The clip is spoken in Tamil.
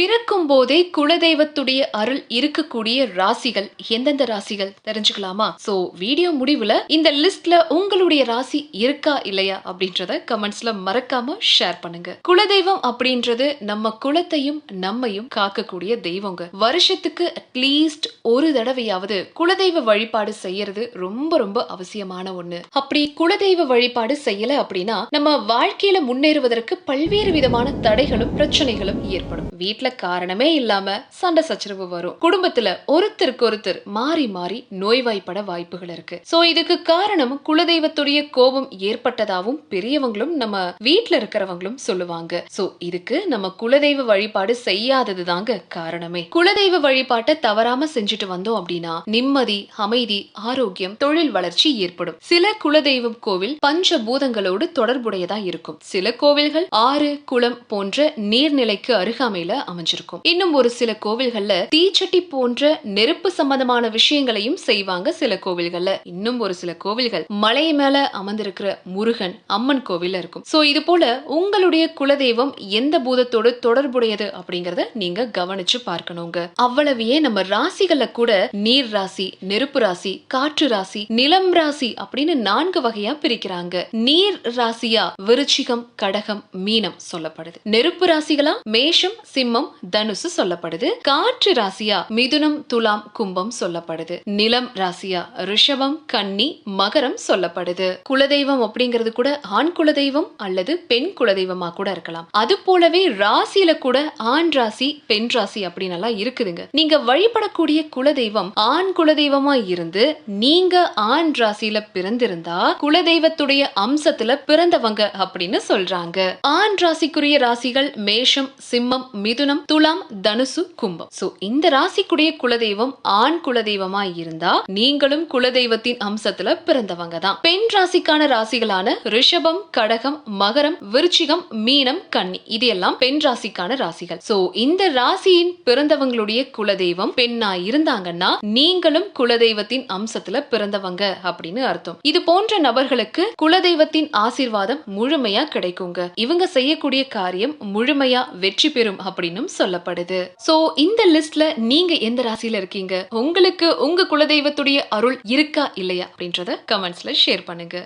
பிறக்கும் போதே குலதெய்வத்துடைய அருள் இருக்கக்கூடிய ராசிகள் எந்தெந்த ராசிகள் தெரிஞ்சுக்கலாமா? சோ வீடியோ முடிவுல இந்த லிஸ்ட்ல உங்களுடைய ராசி இருக்கா இல்லையா அப்படின்றத கமெண்ட்ஸ்ல மறக்காம ஷேர் பண்ணுங்க. குலதெய்வம் அப்படின்றது நம்ம குலத்தையும் நம்மையும் காக்கக்கூடிய தெய்வங்க. வருஷத்துக்கு அட்லீஸ்ட் ஒரு தடவையாவது குலதெய்வ வழிபாடு செய்யறது ரொம்ப ரொம்ப அவசியமான ஒண்ணு. அப்படி குலதெய்வ வழிபாடு செய்யல அப்படின்னா நம்ம வாழ்க்கையில முன்னேறுவதற்கு பல்வேறு விதமான தடைகளும் பிரச்சனைகளும் ஏற்படும். வீட்ல காரணமே இல்லாம சண்டை சச்சரவு வரும். குடும்பத்துல ஒருத்தருக்கு ஒருத்தர் மாறி மாறி நோய்வாய்ப்பட வாய்ப்புகள் இருக்கு. சோ இதுக்கு காரணம் குலதெய்வத்துடைய கோபம் ஏற்பட்டதாவும் பெரியவங்களும் நம்ம வீட்ல இருக்கிறவங்களும் சொல்லுவாங்க. சோ இதுக்கு நம்ம குலதெய்வ வழிபாடு செய்யாதது தாங்க காரணமே. குலதெய்வ வழிபாட்டை தவறாம செஞ்சுட்டு வந்தோம் அப்படின்னா நிம்மதி, அமைதி, ஆரோக்கியம், தொழில் வளர்ச்சி ஏற்படும். சில குலதெய்வம் கோவில் பஞ்சபூதங்களோடு தொடர்புடையதா இருக்கும். சில கோவில்கள் ஆறு, குளம் போன்ற நீர்நிலைக்கு அருகாமையில அமைஞ்சிருக்கும். இன்னும் ஒரு சில கோவில்கள்ல தீச்சட்டி போன்ற நெருப்பு சம்பந்தமான விஷயங்களையும் செய்வாங்க. சில கோவில்கள்ல இன்னும் ஒரு சில கோவில்கள் மலை மேல அமர்ந்திருக்கிற முருகன், அம்மன் கோவில் இருக்கும். சோ இது போல உங்களுடைய குலதெய்வம் எந்த பூதத்தோடு தொடர்புடையது அப்படிங்கறத நீங்க கவனிச்சு பார்க்கணுங்க. அவ்வளவையே நம்ம ராசிகள்ல கூட நீர் ராசி, நெருப்பு ராசி, காற்று ராசி, நிலம் ராசி அப்படின்னு 4 வகையா பிரிக்கிறாங்க. நீர் ராசியா விருச்சிகம், கடகம், மீனம் சொல்லப்படுது. நெருப்பு ராசிகளா மேஷம், சிம்மம், தனுசு சொல்லப்படுது. காற்று ராசியா மிதுனம், துலாம், கும்பம் சொல்லப்படுது. நிலம் ராசியா ரிஷபம், கன்னி, மகரம் சொல்லப்படுது. குலதெய்வம் அப்படிங்கிறது கூட ஆண் குலதெய்வம் அல்லது பெண் குலதெய்வமா கூட இருக்கலாம். அது போலவே ராசியில கூட ஆண் ராசி, பெண் ராசி அப்படின்னு எல்லாம் இருக்குதுங்க. நீங்க வழிபடக்கூடிய குலதெய்வம் ஆண் குலதெய்வமா இருந்து நீங்க ஆண் ராசியில பிறந்திருந்தா குலதெய்வத்துடைய அம்சத்துல பிறந்தவங்க அப்படின்னு சொல்றாங்க. ஆண் ராசிக்குரிய ராசிகள் மேஷம், சிம்மம், மிதுனம், துலாம், தனுசு, கும்பம். சோ இந்த ராசிக்குடைய குலதெய்வம் ஆண் குலதெய்வமா இருந்தா நீங்களும் குலதெய்வத்தின் அம்சத்துல பிறந்தவங்க தான். பெண் ராசிக்கான ராசிகளான ரிஷபம், கடகம், மகரம், விருச்சிகம், மீனம், கன்னி இது எல்லாம் பெண் ராசிக்கான ராசிகள். சோ இந்த ராசியின் பிறந்தவங்களுடைய குலதெய்வம் பெண்ணா இருந்தாங்கன்னா நீங்களும் குலதெய்வத்தின் அம்சத்துல பிறந்தவங்க அப்படின்னு அர்த்தம். இது போன்ற நபர்களுக்கு குலதெய்வத்தின் ஆசீர்வாதம் முழுமையா கிடைக்குங்க. இவங்க செய்யக்கூடிய காரியம் முழுமையா வெற்றி பெறும் அப்படின்னு சொல்லப்படுது. சோ இந்த லிஸ்ட்ல நீங்க எந்த ராசியில இருக்கீங்க? உங்களுக்கு உங்க குலதெய்வத்துடைய அருள் இருக்கா இல்லையா அப்படின்றத கமெண்ட்ஸ்ல ஷேர் பண்ணுங்க.